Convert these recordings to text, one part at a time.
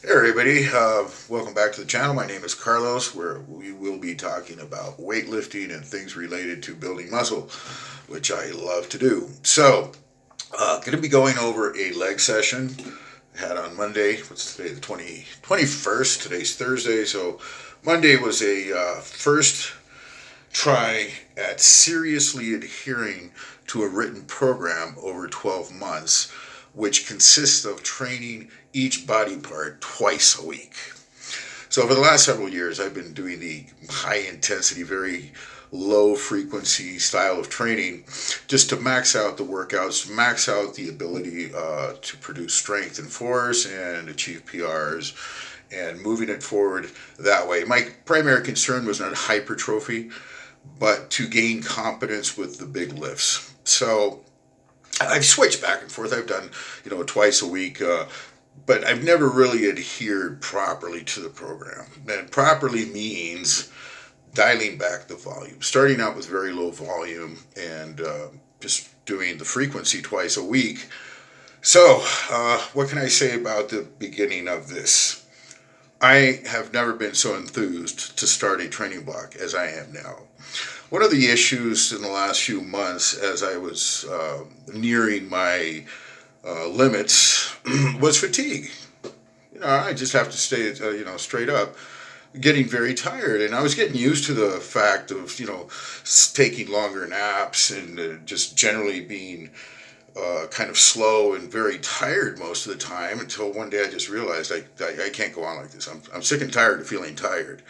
Hey everybody, welcome back to the channel. My name is Carlos, where we will be talking about weightlifting and things related to building muscle, which I love to do. So, going to be going over a leg session had on Monday. What's today? The 21st. Today's Thursday. So, Monday was a first try at seriously adhering to a written program over 12 months, which consists of training each body part twice a week. So for the last several years, I've been doing the high intensity, very low frequency style of training just to max out the workouts, max out the ability to produce strength and force and achieve PRs and moving it forward that way. My primary concern was not hypertrophy, but to gain competence with the big lifts. So I've switched back and forth. I've done, twice a week, but I've never really adhered properly to the program. And properly means dialing back the volume, starting out with very low volume and just doing the frequency twice a week. So, what can I say about the beginning of this? I have never been so enthused to start a training block as I am now. One of the issues in the last few months, as I was nearing my limits, was fatigue. I just have to stay, straight up, getting very tired, and I was getting used to the fact of, taking longer naps and just generally being kind of slow and very tired most of the time until one day I just realized I can't go on like this. I'm sick and tired of feeling tired.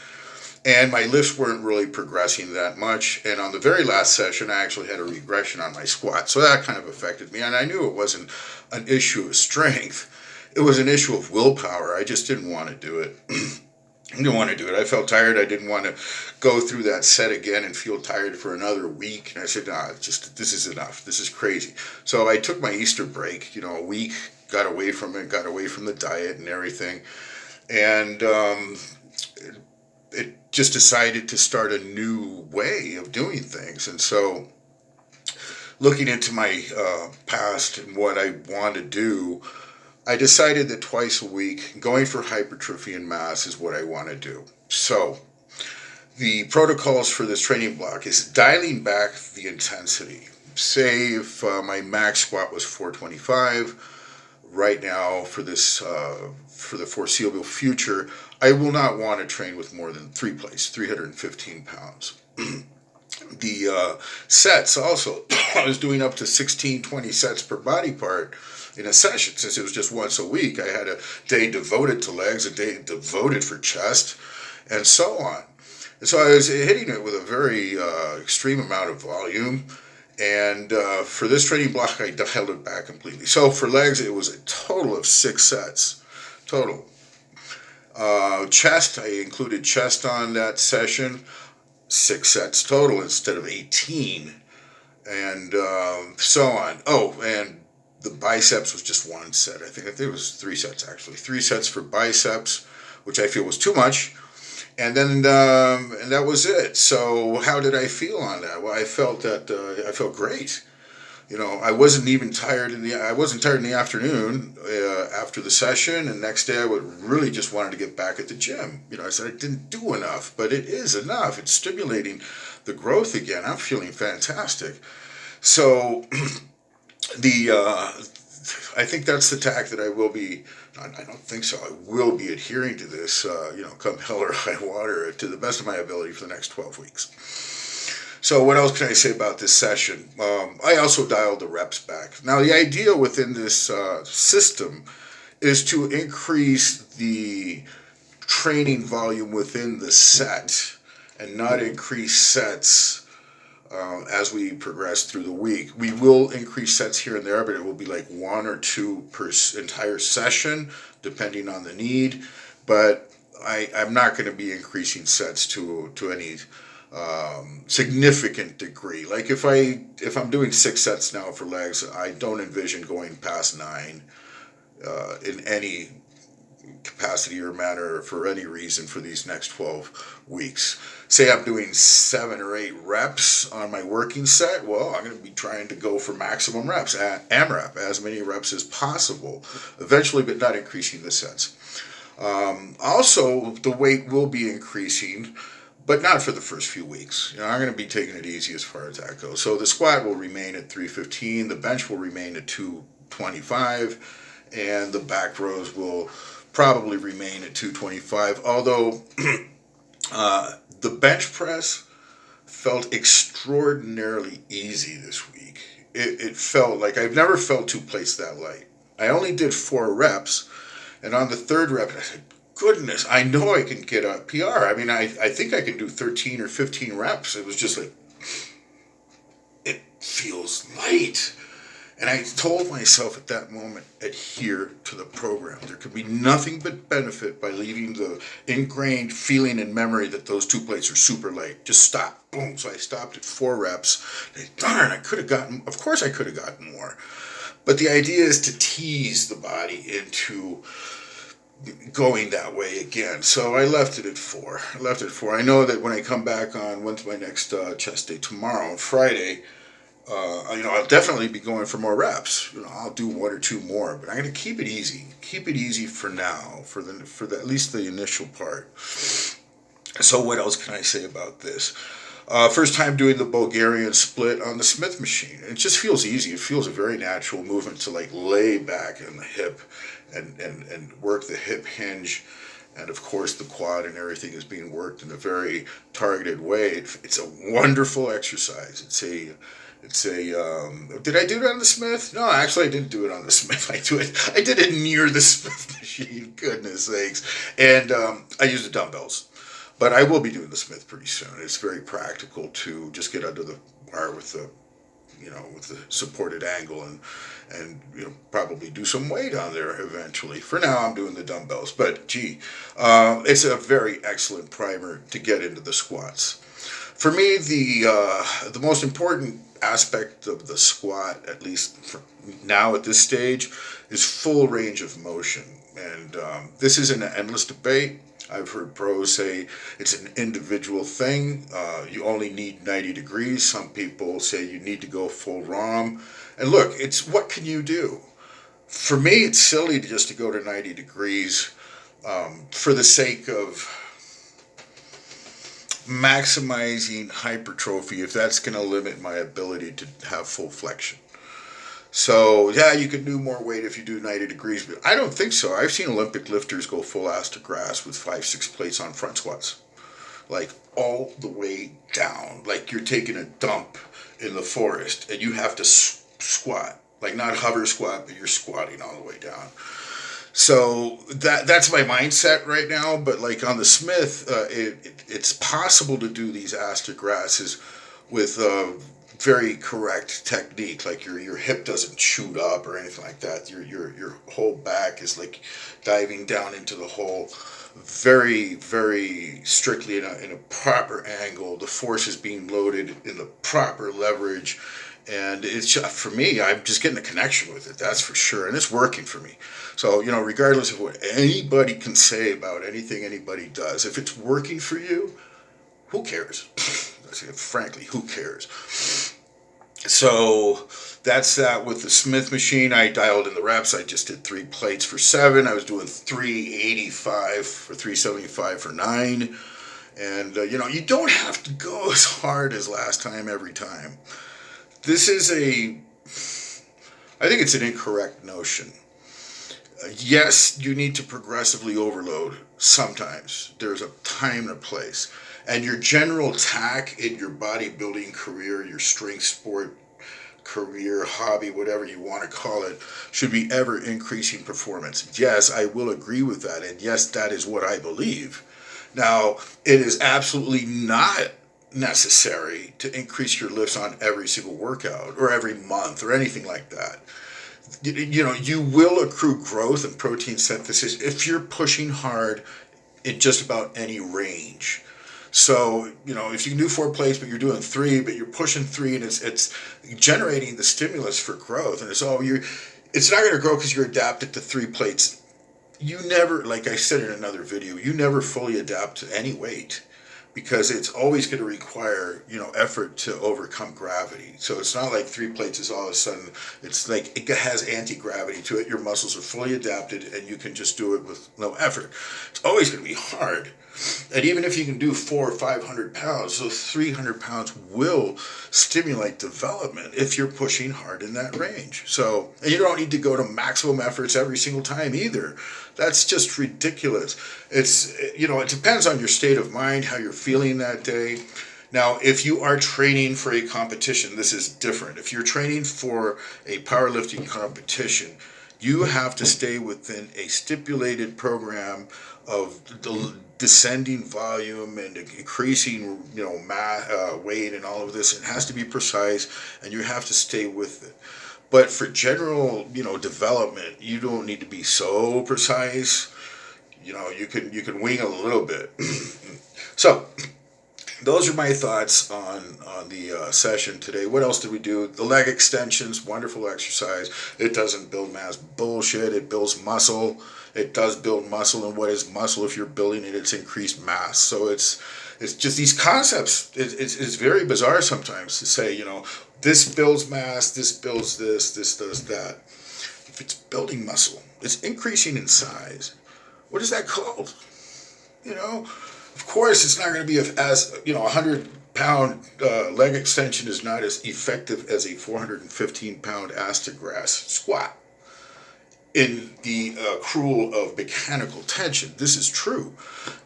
And my lifts weren't really progressing that much. And on the very last session, I actually had a regression on my squat. So that kind of affected me. And I knew it wasn't an issue of strength. It was an issue of willpower. I just didn't want to do it. I didn't want to do it. I felt tired. I didn't want to go through that set again and feel tired for another week. And I said, nah, this is enough. This is crazy. So I took my Easter break, a week, got away from it, got away from the diet and everything. And it just decided to start a new way of doing things. And so looking into my past and what I want to do, I decided that twice a week, going for hypertrophy and mass is what I want to do. So the protocols for this training block is dialing back the intensity. Say if my max squat was 425, right now for this for the foreseeable future, I will not want to train with more than 3 plates, 315 pounds. The sets also, I was doing up to 16, 20 sets per body part in a session. Since it was just once a week, I had a day devoted to legs, a day devoted for chest, and so on. And so I was hitting it with a very extreme amount of volume. And for this training block, I dialed it back completely. So for legs, it was a total of 6 sets. Total. Chest, I included chest on that session. 6 sets total instead of 18. And so on. Oh, and the biceps was just 1 set. I think it was 3 sets, actually. 3 sets for biceps, which I feel was too much. And then and that was it. So how did I feel on that? Well, I felt great. I wasn't even tired I wasn't tired in the afternoon after the session, and next day I would really just wanted to get back at the gym. I said I didn't do enough, but it is enough. It's stimulating the growth again. I'm feeling fantastic. So the I think that's the tack that I will be. I don't think so. I will be adhering to this, come hell or high water, to the best of my ability for the next 12 weeks. So what else can I say about this session? I also dialed the reps back. Now, the idea within this system is to increase the training volume within the set and not increase sets as we progress through the week. We will increase sets here and there, but it will be like 1 or 2 per entire session, depending on the need. But I'm not going to be increasing sets to any significant degree. Like if I'm doing 6 sets now for legs, I don't envision going past 9 in any capacity or manner for any reason for these next 12 weeks. Say I'm doing 7 or 8 reps on my working set, well, I'm going to be trying to go for maximum reps, AMRAP, as many reps as possible, eventually, but not increasing the sets. Also, the weight will be increasing, but not for the first few weeks. I'm going to be taking it easy as far as that goes. So the squat will remain at 315, the bench will remain at 225, and the back rows will probably remain at 225. Although the bench press felt extraordinarily easy this week. It felt like I've never felt two plates that light. I only did 4 reps, and on the third rep, I said, goodness, I know I can get a PR. I mean, I think I can do 13 or 15 reps. It was just like, it feels light. And I told myself at that moment, adhere to the program. There could be nothing but benefit by leaving the ingrained feeling and memory that those 2 plates are super light. Just stop. Boom. So I stopped at 4 reps. Darn, I could have gotten, of course I could have gotten more. But the idea is to tease the body into going that way again. So I left it at 4. I know that when I come back on, when's my next chest day? Tomorrow, on Friday, I'll definitely be going for more reps. I'll do 1 or 2 more, but I'm going to keep it easy. Keep it easy for now, for at least the initial part. So what else can I say about this? First time doing the Bulgarian split on the Smith machine. It just feels easy. It feels a very natural movement to like lay back in the hip and work the hip hinge. And of course the quad and everything is being worked in a very targeted way. It's a wonderful exercise. Did I do it on the Smith? No, actually I didn't do it on the Smith. I did it near the Smith machine, goodness sakes. And I used the dumbbells. But I will be doing the Smith pretty soon. It's very practical to just get under the bar with the supported angle and probably do some weight on there eventually. For now, I'm doing the dumbbells, but it's a very excellent primer to get into the squats. For me, the most important aspect of the squat, at least for now at this stage, is full range of motion. And this isn't an endless debate. I've heard pros say it's an individual thing. You only need 90 degrees. Some people say you need to go full ROM. And look, it's what can you do? For me, it's silly just to go to 90 degrees for the sake of maximizing hypertrophy if that's going to limit my ability to have full flexion. So, yeah, you can do more weight if you do 90 degrees, but I don't think so. I've seen Olympic lifters go full ass to grass with 5-6 plates on front squats. Like, all the way down. Like you're taking a dump in the forest and you have to squat. Like, not hover squat, but you're squatting all the way down. So, that's my mindset right now, but like on the Smith, it's possible to do these ass to grasses with very correct technique, like your hip doesn't shoot up or anything like that. Your whole back is like diving down into the hole very, very strictly in a proper angle. The force is being loaded in the proper leverage, and it's just, for me, I'm just getting a connection with it, that's for sure, and it's working for me. So, regardless of what anybody can say about anything anybody does, if it's working for you, who cares? Frankly, who cares? So that's that with the Smith machine. I dialed in the reps. I just did 3 plates for 7. I was doing 385 for 375 for 9. And, you don't have to go as hard as last time every time. This is I think it's an incorrect notion. Yes, you need to progressively overload sometimes. There's a time and a place. And your general tack in your bodybuilding career, your strength sport career, hobby, whatever you want to call it, should be ever increasing performance. Yes, I will agree with that. And yes, that is what I believe. Now, it is absolutely not necessary to increase your lifts on every single workout or every month or anything like that. You will accrue growth and protein synthesis if you're pushing hard in just about any range. So, if you can do 4 plates, but you're doing 3, but you're pushing 3, and it's generating the stimulus for growth, and it's not going to grow because you're adapted to 3 plates. You never, like I said in another video, you never fully adapt to any weight. because it's always going to require, effort to overcome gravity. So it's not like 3 plates is all of a sudden, it's like it has anti-gravity to it. Your muscles are fully adapted and you can just do it with no effort. It's always going to be hard. And even if you can do 400 or 500 pounds, those 300 pounds will stimulate development if you're pushing hard in that range. So, and you don't need to go to maximum efforts every single time either. That's just ridiculous. It depends on your state of mind, how you're feeling that day. Now, if you are training for a competition, this is different. If you're training for a powerlifting competition, you have to stay within a stipulated program of descending volume and increasing, weight and all of this. It has to be precise, and you have to stay with it. But for general, development, you don't need to be so precise. You can wing a little bit. So those are my thoughts on the session today. What else did we do? The leg extensions, wonderful exercise. It doesn't build mass. Bullshit. It builds muscle. It does build muscle. And what is muscle? If you're building it, it's increased mass. So it's just these concepts. It's very bizarre sometimes to say, this builds mass, this builds this does that. If it's building muscle, it's increasing in size. What is that called? Of course, it's not going to be as 100-pound leg extension is not as effective as a 415-pound ass to grass squat. In the accrual of mechanical tension, this is true.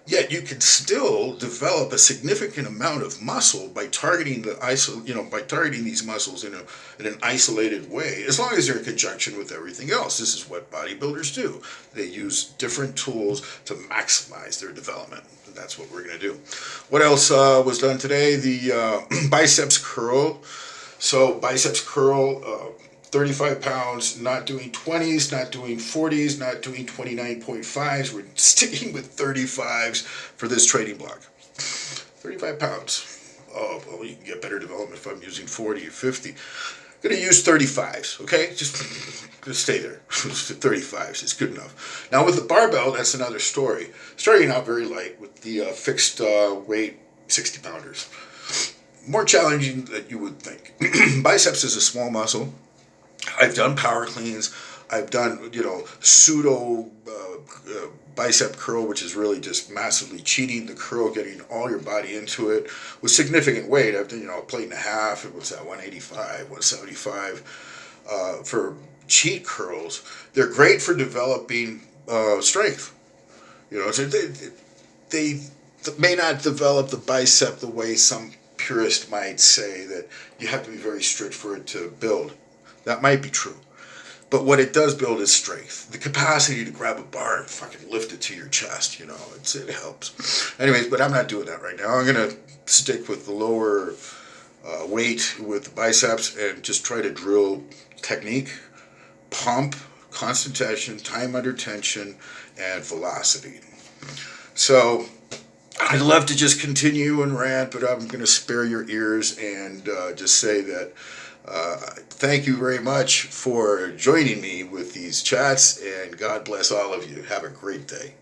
Yet you can still develop a significant amount of muscle by targeting these muscles in an isolated way, as long as they're in conjunction with everything else. This is what bodybuilders do. They use different tools to maximize their development. And that's what we're going to do. What else was done today? The biceps curl. So biceps curl. 35 pounds, not doing 20s, not doing 40s, not doing 29.5s. We're sticking with 35s for this training block. 35 pounds. Oh, well, you can get better development if I'm using 40 or 50. I'm going to use 35s, okay? Just stay there. 35s is good enough. Now with the barbell, that's another story. Starting out very light with the fixed weight 60-pounders. More challenging than you would think. Biceps is a small muscle. I've done power cleans. I've done, pseudo bicep curl, which is really just massively cheating the curl, getting all your body into it with significant weight. I've done, a plate and a half. It was at 185, 175 for cheat curls. They're great for developing strength. So they may not develop the bicep the way some purist might say that you have to be very strict for it to build. That might be true. But what it does build is strength. The capacity to grab a bar and fucking lift it to your chest, it helps. Anyways, but I'm not doing that right now. I'm going to stick with the lower weight with the biceps and just try to drill technique, pump, constant tension, time under tension, and velocity. So I'd love to just continue and rant, but I'm going to spare your ears and just say that thank you very much for joining me with these chats, and God bless all of you. Have a great day.